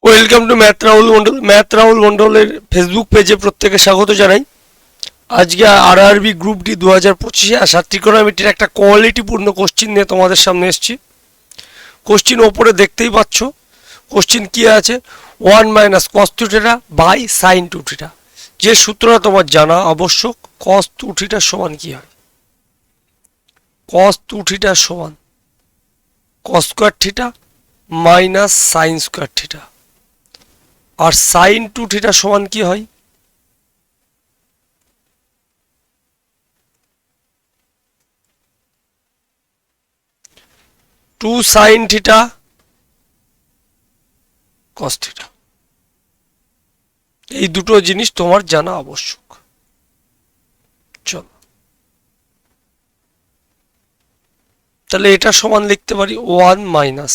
Welcome to math Rahul Mondal. Math Rahul মন্ডলের Facebook পেজে প্রত্যেকে স্বাগত জানাই। আজকে আরআরবি গ্রুপ ডি 2025 আশা ত্রিকোণমিতির একটা কোয়ালিটিপূর্ণ কোশ্চিন নিয়ে তোমাদের সামনে এসেছি। কোশ্চিন ওপরে দেখতেই পাচ্ছ। কোশ্চিন কি আছে? 1 minus cos theta by sine two theta. যে সূত্রটা তোমার জানা আবশ্যক, কস টু থিটা সমান কি হয়? কস টু থিটা সমান cos square theta minus sine square theta. আর সাইন টু থিটা সমান কি হয়? Two sine theta cos theta. এই দুটো জিনিস তোমার জানা আবশ্যক। চলো, তাহলে এটা সমান লিখতে পারি 1 মাইনাস,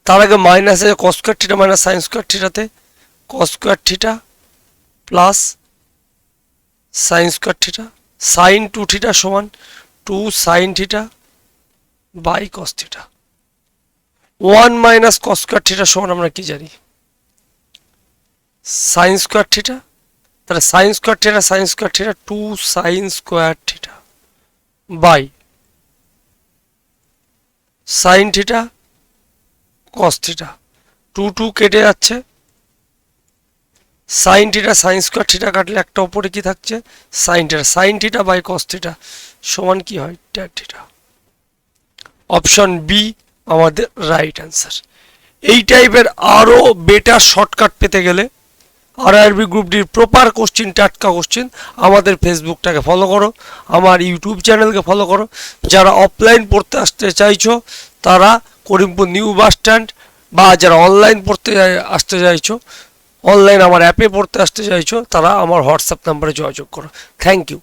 তার আগে মাইনাস আছে cos square theta minus sine square থিটাতে cos square theta plus sine square theta. Sine two theta সমান 2 sine theta by cos theta. 1 minus cos square theta সমান আমরা কি জানি? Sine square theta. তাহলে sine square theta 2 sine square theta by sine theta cos theta. 2 কেটে যাচ্ছে, sine theta sine square theta কাটলে একটা উপরে কি থাকছে? Sine theta by cos theta সমান কি হয়? Tan theta. অপশন বি আমাদের রাইট অ্যান্সার। এই টাইপের আরও বেটার শর্টকাট পেতে গেলে আরআরবি গ্রুপ ডির প্রপার কোশ্চিন, টাটকা কোশ্চিন, আমাদের ফেসবুকটাকে ফলো করো, আমার ইউটিউব চ্যানেলকে ফলো করো। যারা অফলাইন পড়তে আসতে চাইছো তারা করিমপুর নিউ বাস স্ট্যান্ড, বা যারা অনলাইন পড়তে আসতে চাইছো, অনলাইন আমার অ্যাপে পড়তে আসতে চাইছো, তারা আমার হোয়াটসঅ্যাপ নাম্বারে যোগাযোগ করো। Thank you.